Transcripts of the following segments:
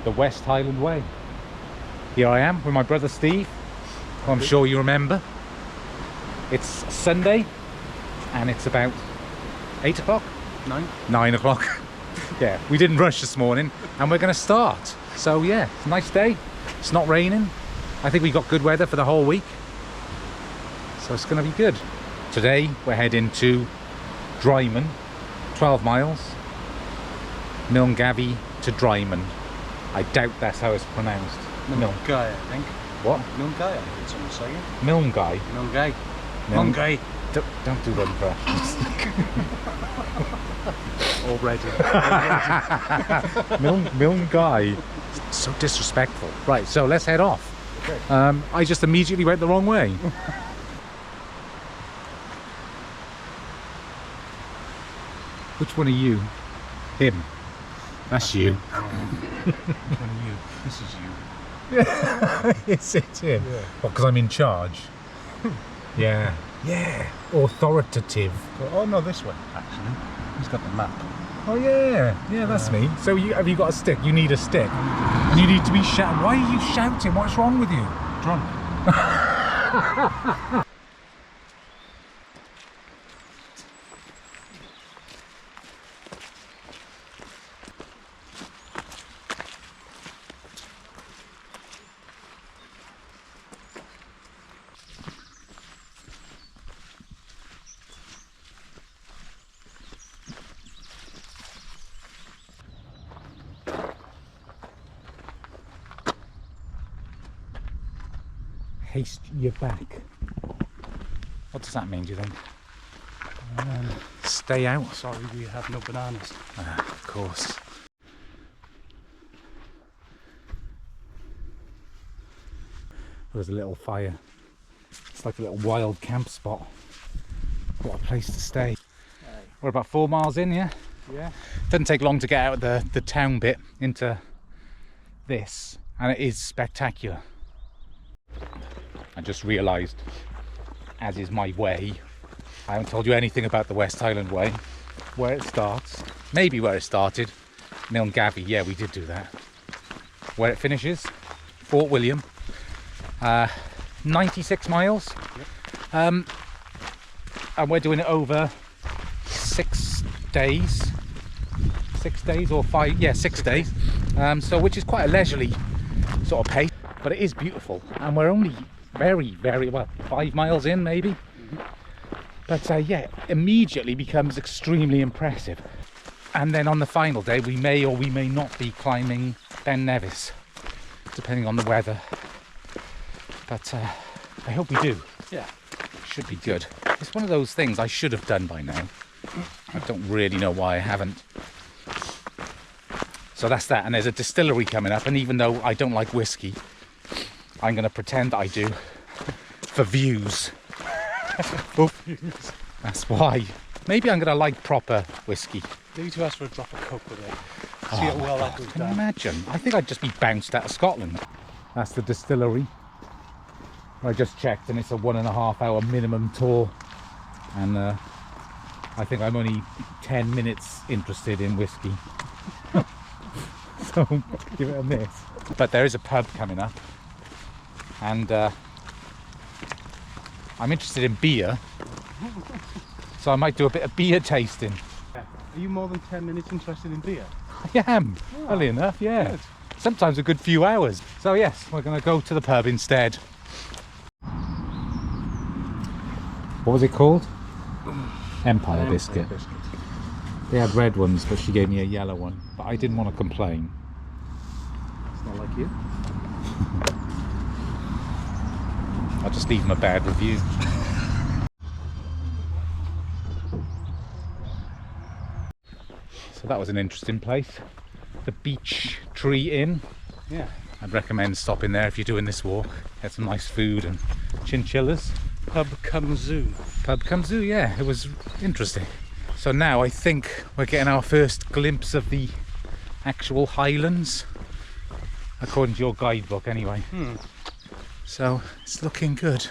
the West Highland Way. Here I am with my brother Steve, who I'm sure you remember. It's Sunday and it's about 8 o'clock? 9 o'clock. Yeah, we didn't rush this morning and we're going to start. So yeah, it's a nice day. It's not raining. I think we got good weather for the whole week. So it's going to be good. Today we're heading to Dryman, 12 miles. Milgavie to Dryman. I doubt that's how it's pronounced. Milgavie, I think. What? Milgavie, I think someone saying. Milgavie. Milgavie. Milgavie. Don't do that impressions. Already. Milgavie. So disrespectful. Right, so let's head off. Okay. I just immediately went the wrong way. Which one are you? Him. That's you. Which one are you? This is you. Yes, it's him. Yeah. Well, because I'm in charge. Yeah. Yeah. Authoritative. Oh no, this way actually. He's got the map. Oh yeah. Yeah, that's me. So have you got a stick? You need a stick. And you need to be shouting. Why are you shouting? What's wrong with you? Drunk. Haste your back. What does that mean, do you think? Stay out? Sorry, we have no bananas. Of course. There's a little fire. It's like a little wild camp spot. What a place to stay. We're about 4 miles in, yeah? Yeah. Doesn't take long to get out of the town bit into this, and it is spectacular. I just realised, as is my way, I haven't told you anything about the West Highland Way, where it starts, maybe where it started, Milgavie, yeah, we did do that. Where it finishes, Fort William, 96 miles, and we're doing it over 6 days, 6 days or 5, yeah, 6 days, so which is quite a leisurely sort of pace, but it is beautiful, and we're only very well 5 miles in maybe. But yeah, immediately becomes extremely impressive. And then on the final day we may or we may not be climbing Ben Nevis, depending on the weather, but I hope we do. Yeah, should be good. It's one of those things I should have done by now. I don't really know why I haven't. So that's that, and there's a distillery coming up, and even though I don't like whiskey, I'm going to pretend I do, for views. For views. That's why. Maybe I'm going to like proper whiskey. Do you ask for a drop of coke with it? See how well that goes down. Can you imagine? I think I'd just be bounced out of Scotland. That's the distillery. I just checked, and it's a 1.5 hour minimum tour. And I think I'm only 10 minutes interested in whiskey. So give it a miss. But there is a pub coming up. And I'm interested in beer, so I might do a bit of beer tasting. Are you more than 10 minutes interested in beer? I am, early enough, yeah. Good. Sometimes a good few hours. So yes, we're going to go to the pub instead. What was it called? Empire biscuit. They had red ones, but she gave me a yellow one. But I didn't want to complain. It's not like you. I'll just leave them a bad review. So that was an interesting place. The Beech Tree Inn. Yeah. I'd recommend stopping there if you're doing this walk. Get some nice food and chinchillas. Pub cum zoo. Pub cum zoo, yeah. It was interesting. So now I think we're getting our first glimpse of the actual Highlands. According to your guidebook anyway. So it's looking good.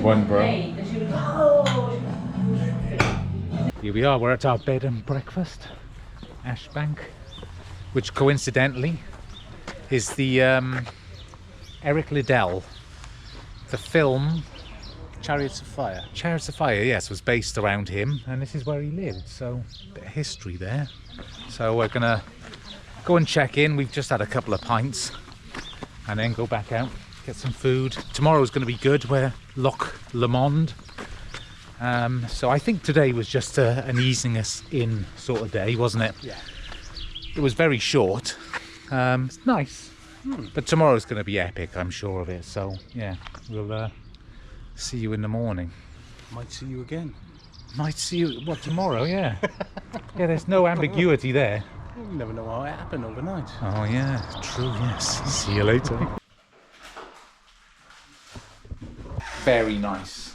one, bro. Here we are, we're at our bed and breakfast, Ashbank, which coincidentally is the Eric Liddell. The film Chariots of Fire. Chariots of Fire, yes, was based around him, and this is where he lived, so a bit of history there. So we're gonna go and check in. We've just had a couple of pints and then go back out, get some food. Tomorrow's going to be good. We're Loch Lomond. So I think today was just an easing us in sort of day, wasn't it? Yeah. It was very short. It's nice. But tomorrow's going to be epic, I'm sure of it. So yeah, we'll see you in the morning. Might see you again. Might see you, what, tomorrow? Yeah. Yeah, there's no ambiguity there. You never know how it happened overnight. Oh yeah, true, yes. See you later. Very nice.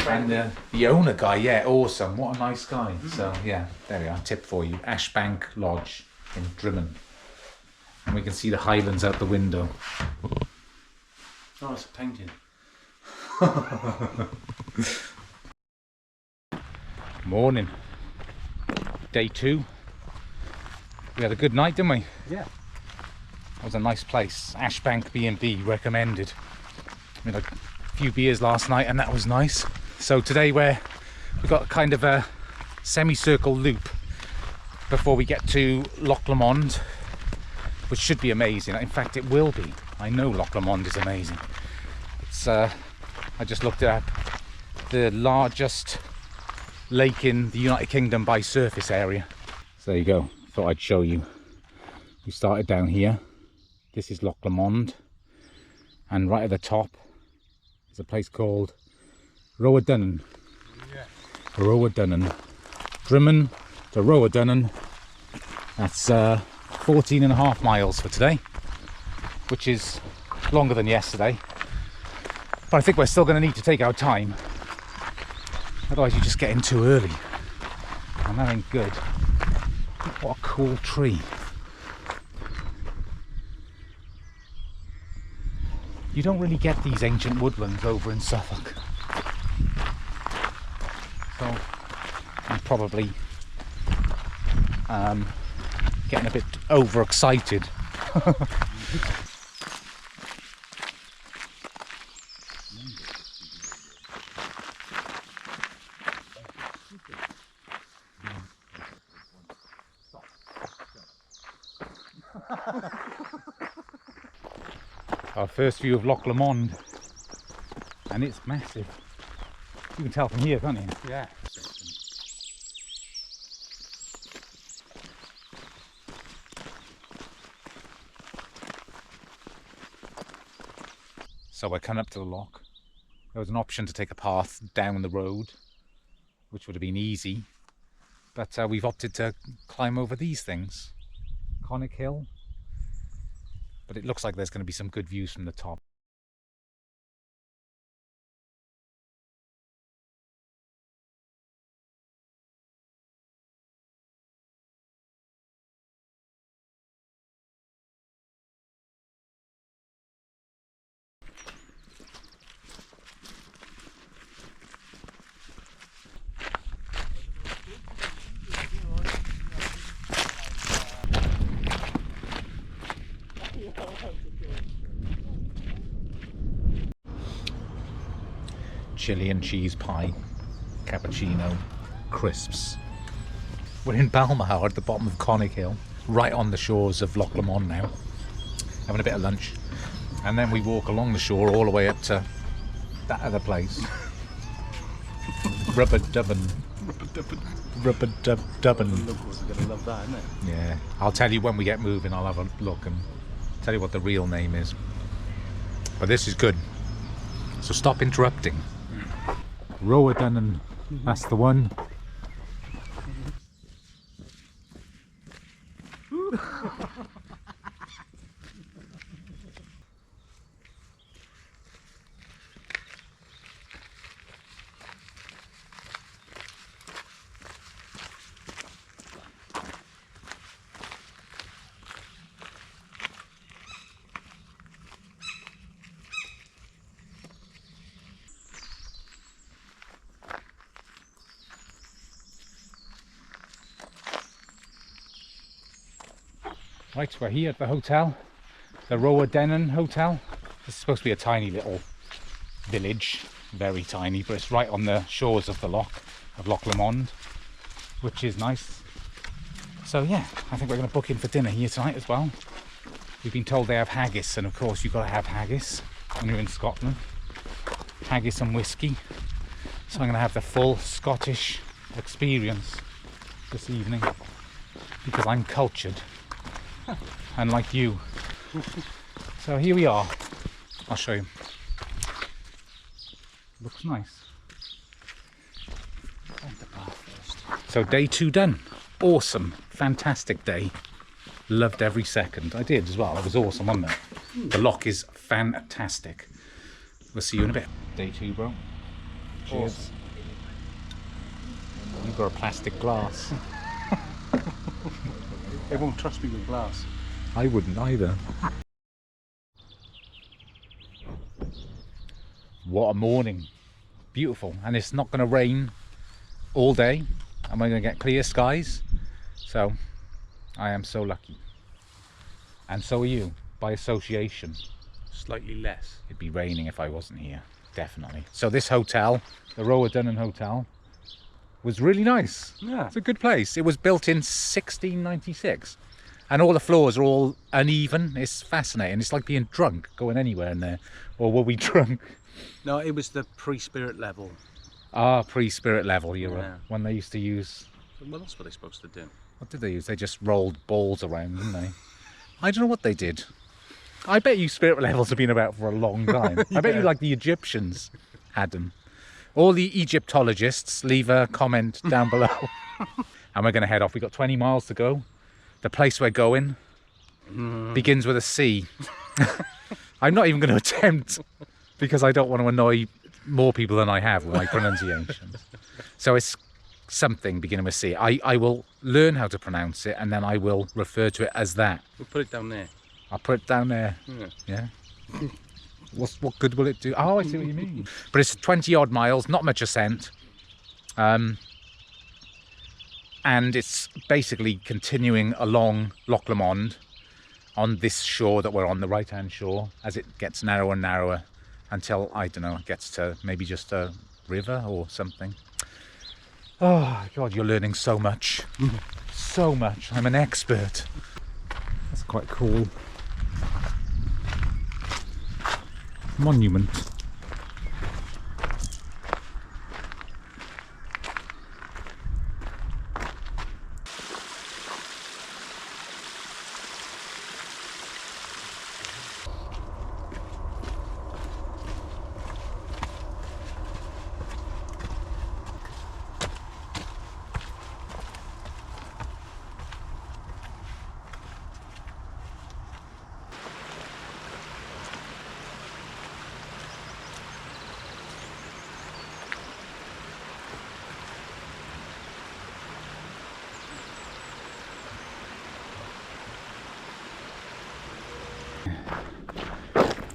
And the owner guy, yeah, awesome. What a nice guy. So yeah, there we are. Tip for you. Ashbank Lodge in Drimmen. And we can see the Highlands out the window. Oh, it's a painting. Morning. Day 2. We had a good night, didn't we? Yeah. It was a nice place. Ashbank B&B recommended. We had a few beers last night and that was nice. So today we've got kind of a semicircle loop before we get to Loch Lomond, which should be amazing. In fact, it will be. I know Loch Lomond is amazing. It's I just looked it up. The largest lake in the United Kingdom by surface area. So there you go. Thought I'd show you. We started down here. This is Loch Lomond, and right at the top is a place called Rowadunnan. Yeah. Rowadunnan. Drimmen to Rowadunnan. That's 14 and a half miles for today, which is longer than yesterday. But I think we're still going to need to take our time. Otherwise you just get in too early. And that ain't good. What a cool tree. You don't really get these ancient woodlands over in Suffolk. So I'm probably getting a bit overexcited. Our first view of Loch Lomond, and it's massive. You can tell from here, can't you? Yeah. So we're coming up to the loch. There was an option to take a path down the road, which would have been easy, but we've opted to climb over these things. Conic Hill. But it looks like there's going to be some good views from the top. Chili and cheese pie, cappuccino, crisps. We're in Balmoral at the bottom of Conic Hill, right on the shores of Loch Lomond now, having a bit of lunch, and then we walk along the shore all the way up to that other place. Rubber-dubbin. Rubber-dubbin. Locals are gonna love that, isn't it? Yeah, I'll tell you when we get moving. I'll have a look and tell you what the real name is. But this is good, so stop interrupting. Rowadunnan, that's the one. Right, we're here at the hotel, the Roa Hotel. This is supposed to be a tiny little village, very tiny, but it's right on the shores of the loch, of Loch Lomond, which is nice. So yeah, I think we're going to book in for dinner here tonight as well. We've been told they have haggis, and of course you've got to have haggis when you're in Scotland. Haggis and whiskey. So I'm going to have the full Scottish experience this evening, because I'm cultured. Unlike you. So here we are. I'll show you. Looks nice. So day 2 done. Awesome. Fantastic day. Loved every second. I did as well. It was awesome, wasn't it? The loch is fantastic. We'll see you in a bit. Day 2, bro. Cheers. Awesome. You've got a plastic glass. They won't trust me with glass. I wouldn't either. What a morning. Beautiful. And it's not going to rain all day. And we're going to get clear skies. So I am so lucky. And so are you, by association. Slightly less. It'd be raining if I wasn't here. Definitely. So this hotel, the Roa Hotel, was really nice. Yeah. It's a good place. It was built in 1696 and all the floors are all uneven. It's fascinating. It's like being drunk, going anywhere in there. Or were we drunk? No, it was the pre-spirit level. Ah, pre-spirit level, you were. Yeah. When they used to use... Well, that's what they're supposed to do. What did they use? They just rolled balls around, didn't they? I don't know what they did. I bet you spirit levels have been about for a long time. I bet you like the Egyptians had them. All the Egyptologists, leave a comment down below. And we're going to head off. We've got 20 miles to go. The place we're going begins with a C. I'm not even going to attempt, because I don't want to annoy more people than I have with my pronunciation. So it's something beginning with C. I will learn how to pronounce it, and then I will refer to it as that. We'll put it down there. I'll put it down there. Yeah. What good will it do? Oh, I see what you mean. But it's 20 odd miles, not much ascent. And it's basically continuing along Loch Lomond on this shore that we're on, the right hand shore, as it gets narrower and narrower until, I don't know, it gets to maybe just a river or something. Oh God, you're learning so much. So much. I'm an expert. That's quite cool. Monument.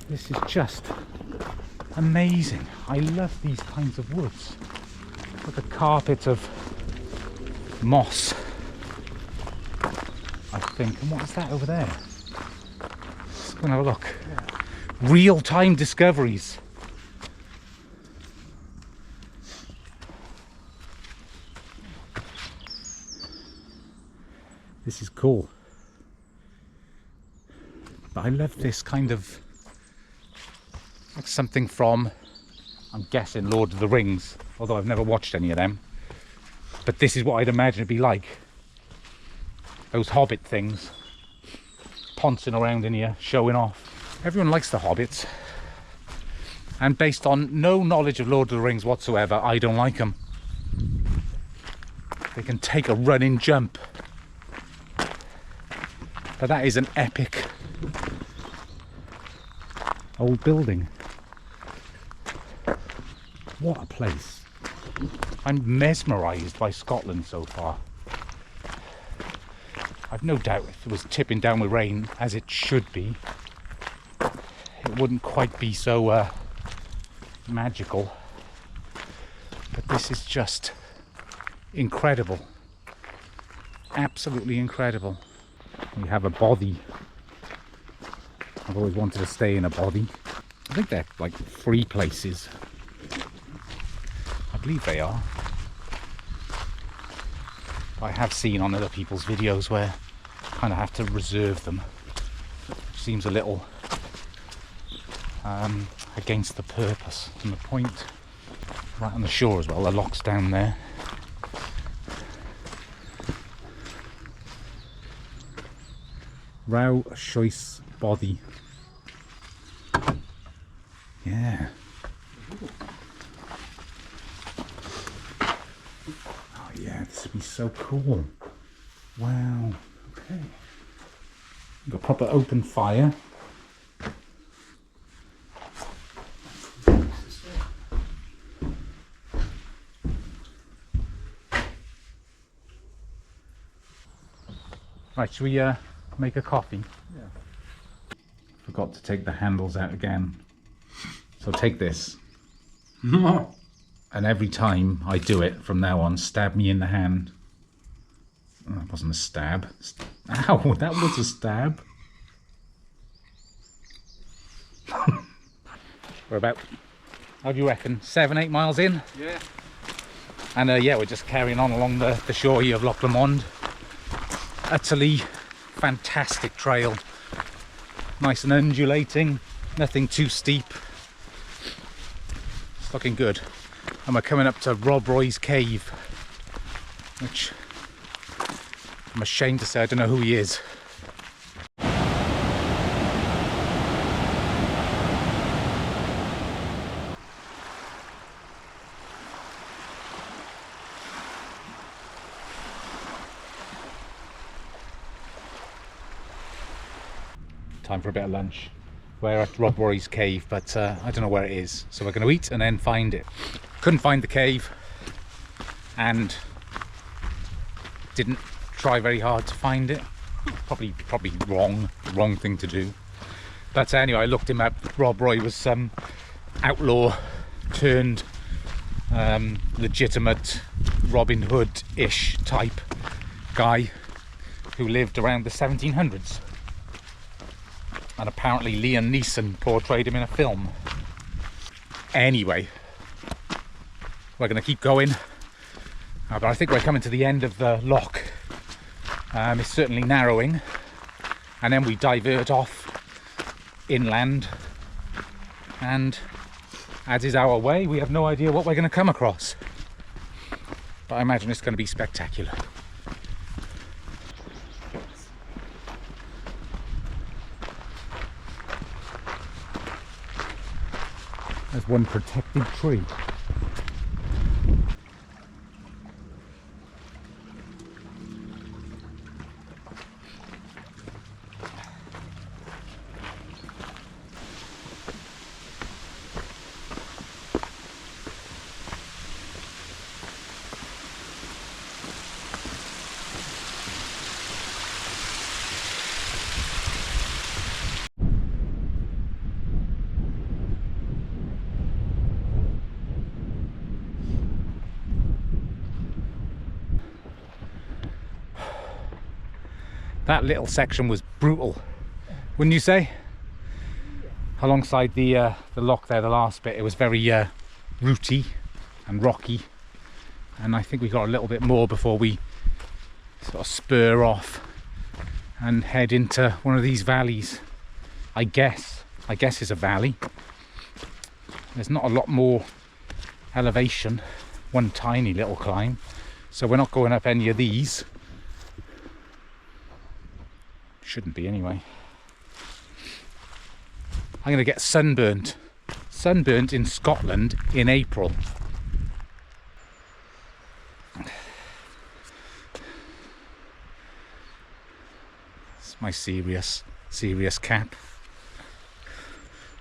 This is just amazing. I love these kinds of woods. Like a carpet of moss, I think. And what is that over there? Let's go and have a look. Real-time discoveries. This is cool. But I love this kind of, like something from, I'm guessing, Lord of the Rings, although I've never watched any of them. But this is what I'd imagine it'd be like. Those Hobbit things, pouncing around in here, showing off. Everyone likes the Hobbits. And based on no knowledge of Lord of the Rings whatsoever, I don't like them. They can take a running jump. But that is an epic old building. What a place. I'm mesmerised by Scotland so far. I've no doubt if it was tipping down with rain, as it should be, it wouldn't quite be so magical. But this is just incredible. Absolutely incredible. We have a bothy. I've always wanted to stay in a bothy. I think they're like free places. I believe they are. I have seen on other people's videos where you kind of have to reserve them. Which seems a little against the purpose and the point. Right on the shore as well, the lock's down there. Row Choice Bothy. Yeah. Oh yeah, this would be so cool. Wow. Okay. Got a proper open fire. Right, should we make a coffee? Yeah. Forgot to take the handles out again. So take this. And every time I do it from now on, stab me in the hand. Oh, that wasn't a stab. Ow, that was a stab. We're about, how do you reckon, 7-8 miles in? Yeah. And yeah, we're just carrying on along the shore here of Loch Lomond. Utterly fantastic trail. Nice and undulating, nothing too steep. It's looking good. And we're coming up to Rob Roy's cave, which I'm ashamed to say I don't know who he is. Time for a bit of lunch. We're at Rob Roy's cave, but I don't know where it is. So we're going to eat and then find it. Couldn't find the cave and didn't try very hard to find it. Probably wrong thing to do. But anyway, I looked him up. Rob Roy was some outlaw turned legitimate Robin Hood-ish type guy who lived around the 1700s. And apparently Liam Neeson portrayed him in a film. Anyway, we're going to keep going. But I think we're coming to the end of the loch. It's certainly narrowing. And then we divert off inland. And as is our way, we have no idea what we're going to come across. But I imagine it's going to be spectacular. There's one protected tree. That little section was brutal, wouldn't you say? Alongside the loch there, the last bit, it was very rooty and rocky, and I think we got a little bit more before we sort of spur off and head into one of these valleys. I guess it's a valley. There's not a lot more elevation, one tiny little climb, so we're not going up any of these. Shouldn't be anyway. I'm going to get sunburnt in Scotland in April. It's my serious cap.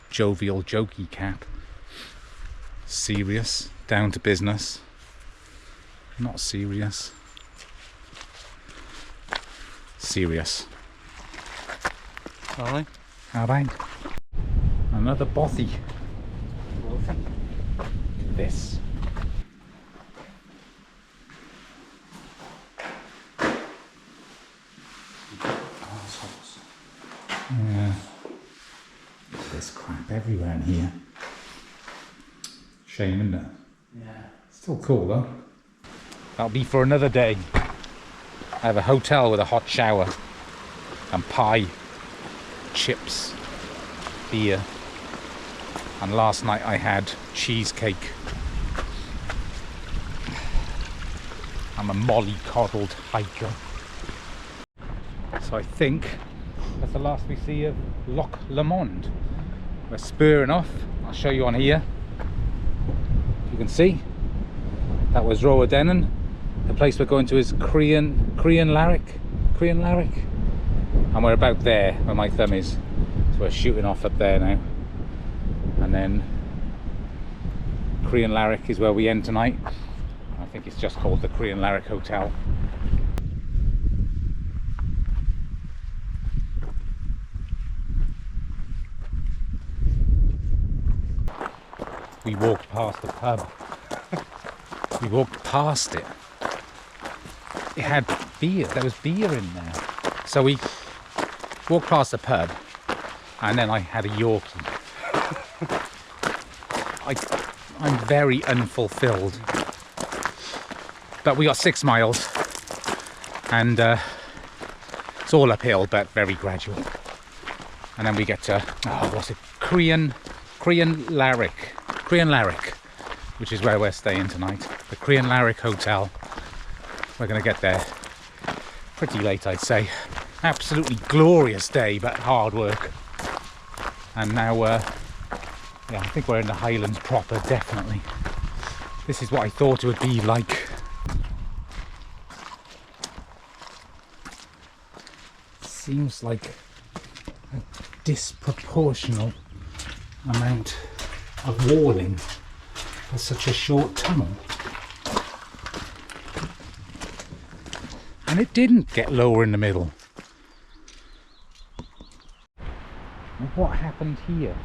Jovial, jokey cap. Serious, down to business. Not serious. Serious. Alright. Alright. Another bothy. This. There's crap everywhere in here. Shame, isn't it? Yeah. Still cool though. That'll be for another day. I have a hotel with a hot shower and pie, chips, beer, and last night I had cheesecake. I'm a mollycoddled hiker. So I think that's the last we see of Loch Lomond. We're spurring off. I'll show you on here. You can see that was Roadennan. The place we're going to is Crianlarich, and we're about there where my thumb is. So we're shooting off up there now, and then Crianlarich is where we end tonight. I think it's just called the Crianlarich Hotel. We walked past the pub. We walked past it. It had beer. There was beer in there. So we walked past the pub, and then I had a Yorkie. I'm very unfulfilled. But we got 6 miles, and it's all uphill, but very gradual. And then we get to what's it? Crianlarich, which is where we're staying tonight. The Crianlarich Hotel. We're going to get there pretty late, I'd say. Absolutely glorious day, but hard work. And now, yeah, I think we're in the Highlands proper, definitely. This is what I thought it would be like. Seems like a disproportional amount of walling for such a short tunnel. And it didn't get lower in the middle. What happened here?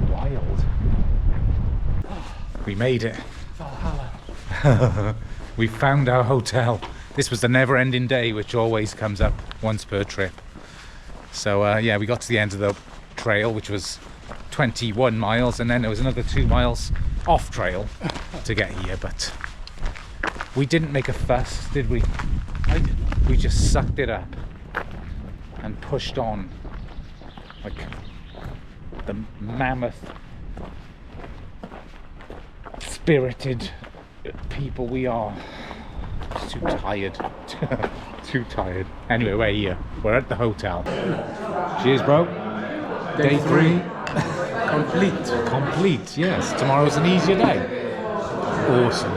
Wild. We made it. We found our hotel. This was the never-ending day, which always comes up once per trip. So yeah, we got to the end of the trail, which was 21 miles, and then there was another 2 miles off trail to get here, but we didn't make a fuss, did we? I didn't. We just sucked it up and pushed on like the mammoth spirited people we are. Just too tired. Too tired. Anyway, we're here. We're at the hotel. Cheers, bro. Day 3. Complete. Yes. Tomorrow's an easier day. Awesome.